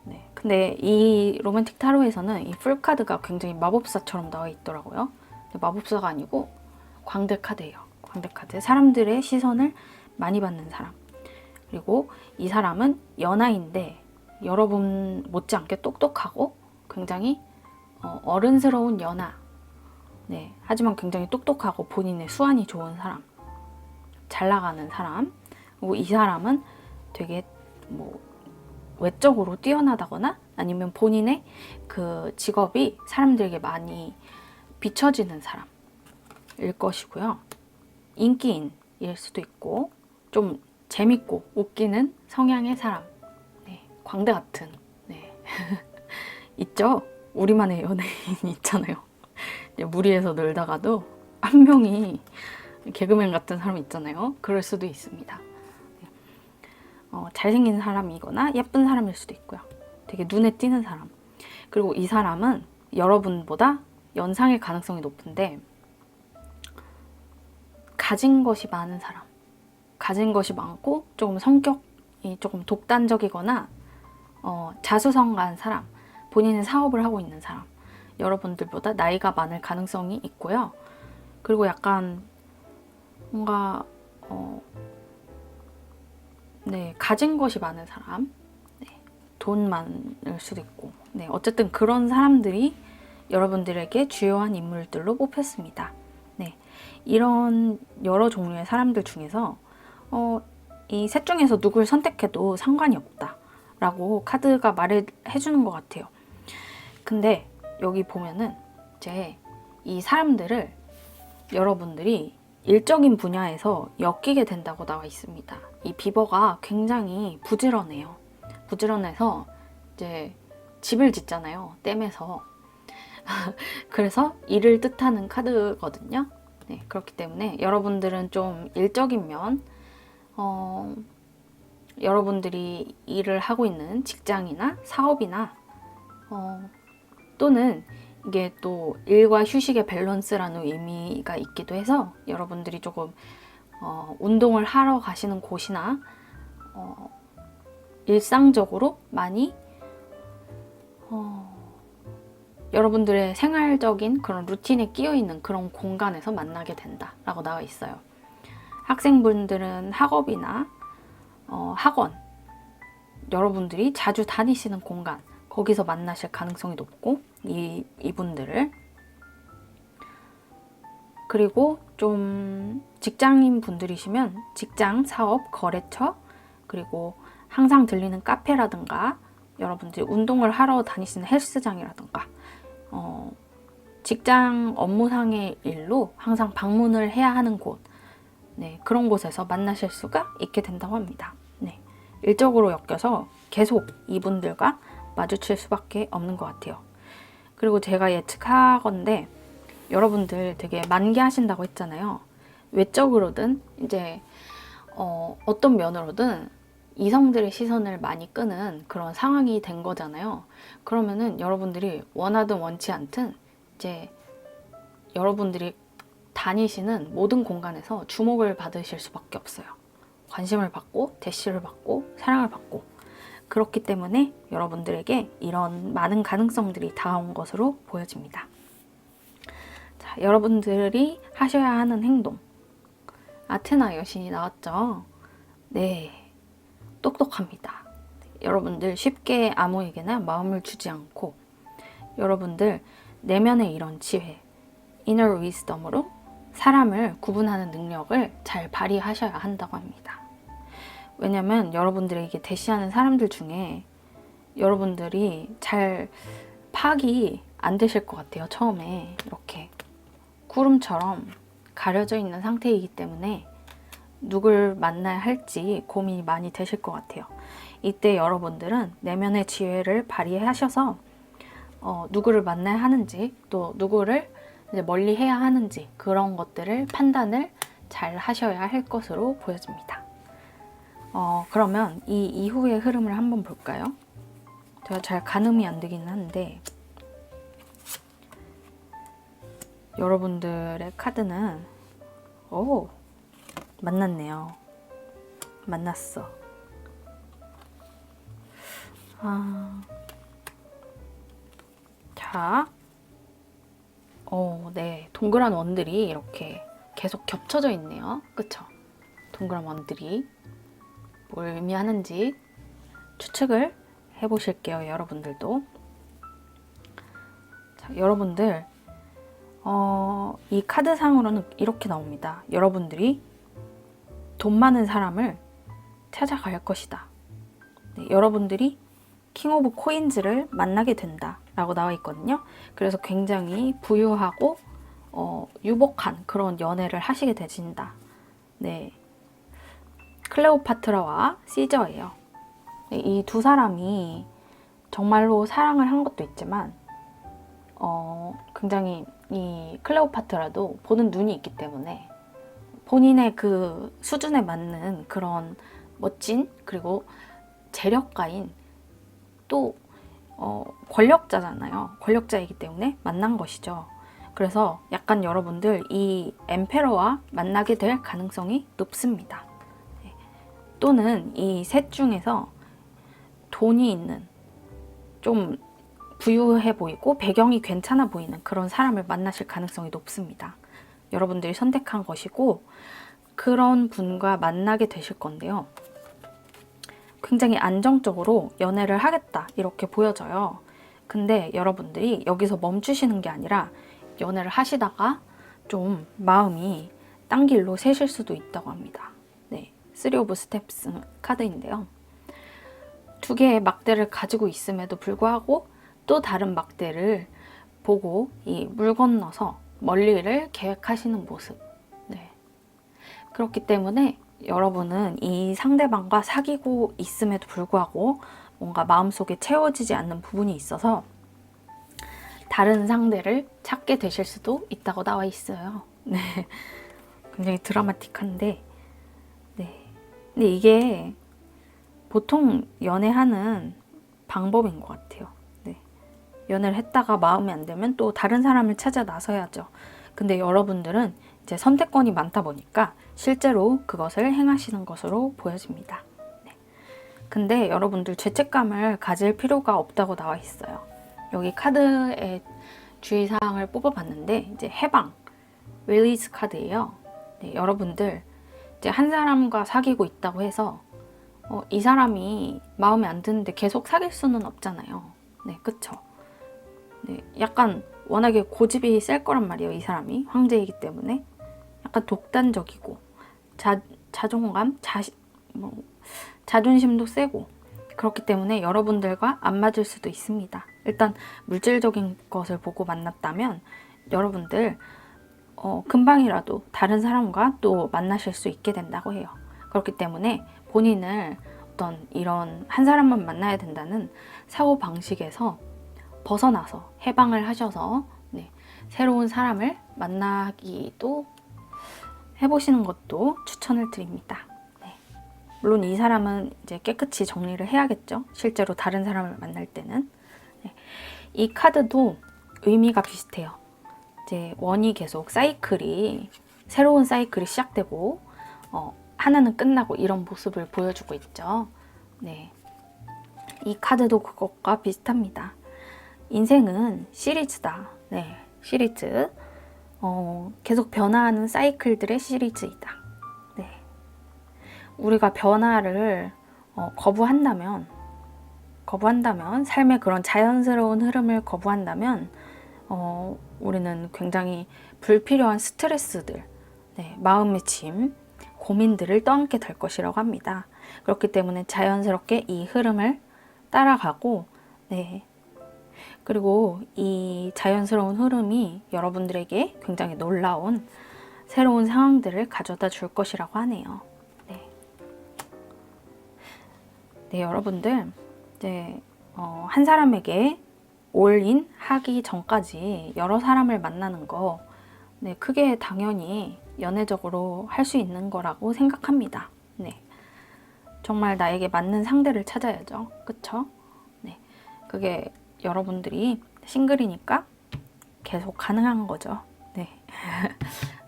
네. 근데 이 로맨틱 타로에서는 이 풀카드가 굉장히 마법사처럼 나와 있더라고요. 마법사가 아니고 광대 카드예요. 광대 카드. 사람들의 시선을 많이 받는 사람. 그리고 이 사람은 연하인데 여러분 못지않게 똑똑하고 굉장히 어른스러운 연하. 네. 하지만 굉장히 똑똑하고 본인의 수완이 좋은 사람. 잘 나가는 사람. 그리고 이 사람은 되게 외적으로 뛰어나다거나 아니면 본인의 그 직업이 사람들에게 많이 비춰지는 사람일 것이고요. 인기인일 수도 있고 좀 재밌고 웃기는 성향의 사람. 네, 광대 같은. 네. 있죠? 우리만의 연예인이 있잖아요. 무리해서 놀다가도 한 명이 개그맨 같은 사람 있잖아요. 그럴 수도 있습니다. 잘생긴 사람이거나 예쁜 사람일 수도 있고요. 되게 눈에 띄는 사람. 그리고 이 사람은 여러분보다 연상일 가능성이 높은데 가진 것이 많은 사람. 가진 것이 많고 조금 성격이 조금 독단적이거나 자수성가한 사람. 본인의 사업을 하고 있는 사람. 여러분들보다 나이가 많을 가능성이 있고요. 그리고 약간 뭔가 네, 가진 것이 많은 사람, 네, 돈 많을 수도 있고, 네, 어쨌든 그런 사람들이 여러분들에게 주요한 인물들로 뽑혔습니다. 네, 이런 여러 종류의 사람들 중에서 이 셋 중에서 누굴 선택해도 상관이 없다라고 카드가 말을 해주는 것 같아요. 근데 여기 보면은 이제 이 사람들을 여러분들이 일적인 분야에서 엮이게 된다고 나와 있습니다. 이 비버가 굉장히 부지런해요. 부지런해서 이제 집을 짓잖아요. 댐에서. 그래서 일을 뜻하는 카드거든요. 네, 그렇기 때문에 여러분들은 좀 일적인 면, 여러분들이 일을 하고 있는 직장이나 사업이나 또는 이게 또 일과 휴식의 밸런스라는 의미가 있기도 해서 여러분들이 조금 운동을 하러 가시는 곳이나 일상적으로 많이 여러분들의 생활적인 그런 루틴에 끼어있는 그런 공간에서 만나게 된다라고 나와 있어요. 학생분들은 학업이나 학원, 여러분들이 자주 다니시는 공간, 거기서 만나실 가능성이 높고 이분들을 그리고 좀 직장인 분들이시면 직장, 사업, 거래처 그리고 항상 들리는 카페라든가 여러분들이 운동을 하러 다니시는 헬스장이라든가 직장 업무상의 일로 항상 방문을 해야 하는 곳 네, 그런 곳에서 만나실 수가 있게 된다고 합니다. 네, 일적으로 엮여서 계속 이분들과 마주칠 수밖에 없는 것 같아요. 그리고 제가 예측하건데 여러분들 되게 만개하신다고 했잖아요. 외적으로든 이제 어떤 면으로든 이성들의 시선을 많이 끄는 그런 상황이 된 거잖아요. 그러면은 여러분들이 원하든 원치 않든 이제 여러분들이 다니시는 모든 공간에서 주목을 받으실 수밖에 없어요. 관심을 받고 대시를 받고 사랑을 받고 그렇기 때문에 여러분들에게 이런 많은 가능성들이 다가온 것으로 보여집니다. 자, 여러분들이 하셔야 하는 행동. 아테나 여신이 나왔죠? 네, 똑똑합니다. 여러분들 쉽게 아무에게나 마음을 주지 않고 여러분들 내면의 이런 지혜, inner wisdom으로 사람을 구분하는 능력을 잘 발휘하셔야 한다고 합니다. 왜냐면 여러분들에게 대시하는 사람들 중에 여러분들이 잘 파악이 안 되실 것 같아요. 처음에 이렇게 구름처럼 가려져 있는 상태이기 때문에 누굴 만나야 할지 고민이 많이 되실 것 같아요. 이때 여러분들은 내면의 지혜를 발휘하셔서 누구를 만나야 하는지 또 누구를 이제 멀리 해야 하는지 그런 것들을 판단을 잘 하셔야 할 것으로 보여집니다. 그러면 이 이후의 흐름을 한번 볼까요? 제가 잘 가늠이 안 되긴 한데 여러분들의 카드는 만났네요. 만났어. 자, 네, 동그란 원들이 이렇게 계속 겹쳐져 있네요. 그쵸? 동그란 원들이 뭘 의미하는지 추측을 해보실게요. 여러분들도. 자, 여러분들 이 카드상으로는 이렇게 나옵니다. 여러분들이 돈 많은 사람을 찾아갈 것이다. 네, 여러분들이 킹 오브 코인즈를 만나게 된다 라고 나와 있거든요. 그래서 굉장히 부유하고 유복한 그런 연애를 하시게 되신다. 네, 클레오파트라와 시저예요. 네, 이 두 사람이 정말로 사랑을 한 것도 있지만 굉장히 이 클레오파트라도 보는 눈이 있기 때문에 본인의 그 수준에 맞는 그런 멋진 그리고 재력가인 또 권력자잖아요. 권력자이기 때문에 만난 것이죠. 그래서 약간 여러분들 이 엠페러와 만나게 될 가능성이 높습니다. 또는 이 셋 중에서 돈이 있는 좀 부유해 보이고 배경이 괜찮아 보이는 그런 사람을 만나실 가능성이 높습니다. 여러분들이 선택한 것이고 그런 분과 만나게 되실 건데요. 굉장히 안정적으로 연애를 하겠다 이렇게 보여져요. 근데 여러분들이 여기서 멈추시는 게 아니라 연애를 하시다가 좀 마음이 딴 길로 새실 수도 있다고 합니다. 네, 3 오브 스텝스 카드인데요. 두 개의 막대를 가지고 있음에도 불구하고 또 다른 막대를 보고 이 물 건너서 멀리를 계획하시는 모습. 네. 그렇기 때문에 여러분은 이 상대방과 사귀고 있음에도 불구하고 뭔가 마음속에 채워지지 않는 부분이 있어서 다른 상대를 찾게 되실 수도 있다고 나와 있어요. 네. 굉장히 드라마틱한데, 네. 근데 이게 보통 연애하는 방법인 것 같아요. 네. 연애를 했다가 마음에 안 들면 또 다른 사람을 찾아 나서야죠. 근데 여러분들은 이제 선택권이 많다 보니까 실제로 그것을 행하시는 것으로 보여집니다. 네. 근데 여러분들 죄책감을 가질 필요가 없다고 나와 있어요. 여기 카드의 주의사항을 뽑아봤는데 이제 해방, 릴리즈 카드예요. 네, 여러분들 이제 한 사람과 사귀고 있다고 해서 이 사람이 마음에 안 드는데 계속 사귈 수는 없잖아요. 네, 그쵸? 네, 약간 워낙에 고집이 셀 거란 말이에요. 이 사람이 황제이기 때문에 약간 독단적이고 자존감, 자존심도 세고 그렇기 때문에 여러분들과 안 맞을 수도 있습니다. 일단 물질적인 것을 보고 만났다면 여러분들 금방이라도 다른 사람과 또 만나실 수 있게 된다고 해요. 그렇기 때문에 본인을 어떤 이런 한 사람만 만나야 된다는 사고방식에서 벗어나서 해방을 하셔서 네, 새로운 사람을 만나기도 해보시는 것도 추천을 드립니다. 네. 물론 이 사람은 이제 깨끗이 정리를 해야겠죠. 실제로 다른 사람을 만날 때는. 네. 이 카드도 의미가 비슷해요. 이제 원이 계속 새로운 사이클이 시작되고 하나는 끝나고 이런 모습을 보여주고 있죠. 네. 이 카드도 그것과 비슷합니다. 인생은 시리즈다. 네, 시리즈. 계속 변화하는 사이클들의 시리즈이다. 네. 우리가 변화를 거부한다면, 삶의 그런 자연스러운 흐름을 거부한다면, 우리는 굉장히 불필요한 스트레스들, 네, 마음의 짐, 고민들을 떠안게 될 것이라고 합니다. 그렇기 때문에 자연스럽게 이 흐름을 따라가고, 네. 그리고 이 자연스러운 흐름이 여러분들에게 굉장히 놀라운 새로운 상황들을 가져다 줄 것이라고 하네요. 네, 네 여러분들, 네, 한 사람에게 올인 하기 전까지 여러 사람을 만나는 거, 네, 그게 당연히 연애적으로 할 수 있는 거라고 생각합니다. 네, 정말 나에게 맞는 상대를 찾아야죠. 그쵸? 네, 그게 여러분들이 싱글이니까 계속 가능한 거죠. 네.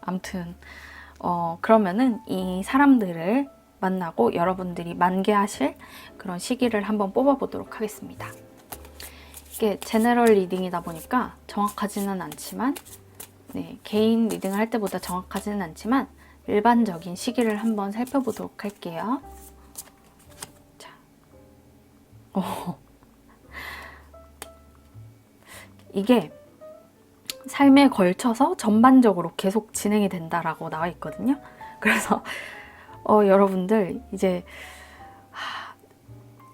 아무튼 그러면은 이 사람들을 만나고 여러분들이 만개하실 그런 시기를 한번 뽑아보도록 하겠습니다. 이게 제너럴 리딩이다 보니까 정확하지는 않지만, 네, 개인 리딩을 할 때보다 정확하지는 않지만 일반적인 시기를 한번 살펴보도록 할게요. 자, 이게 삶에 걸쳐서 전반적으로 계속 진행이 된다라고 나와 있거든요. 그래서 여러분들 이제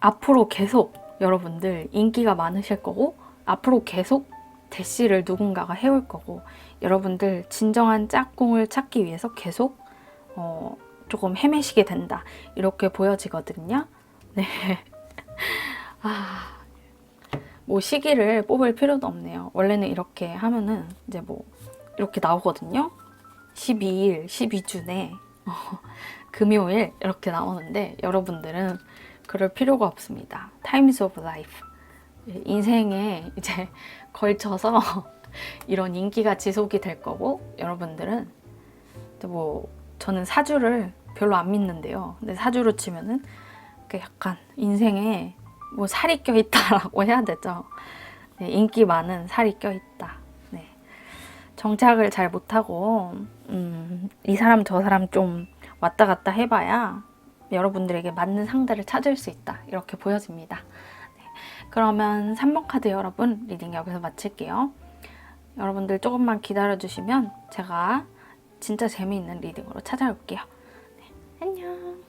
앞으로 계속 여러분들 인기가 많으실 거고, 앞으로 계속 대시를 누군가가 해올 거고, 여러분들 진정한 짝꿍을 찾기 위해서 계속 조금 헤매시게 된다, 이렇게 보여지거든요. 네. 뭐 시기를 뽑을 필요도 없네요. 원래는 이렇게 하면은 이제 뭐 이렇게 나오거든요. 12일, 12주내 금요일 이렇게 나오는데, 여러분들은 그럴 필요가 없습니다. Times of Life. 인생에 이제 걸쳐서 이런 인기가 지속이 될 거고, 여러분들은 뭐 저는 사주를 별로 안 믿는데요. 근데 사주로 치면은 약간 인생에 뭐 살이 껴있다라고 해야 되죠. 네, 인기 많은 살이 껴있다. 네. 정착을 잘 못하고 이 사람 저 사람 좀 왔다 갔다 해봐야 여러분들에게 맞는 상대를 찾을 수 있다, 이렇게 보여집니다. 네. 그러면 3번 카드 여러분 리딩 여기서 마칠게요. 여러분들 조금만 기다려주시면 제가 진짜 재미있는 리딩으로 찾아올게요. 네. 안녕.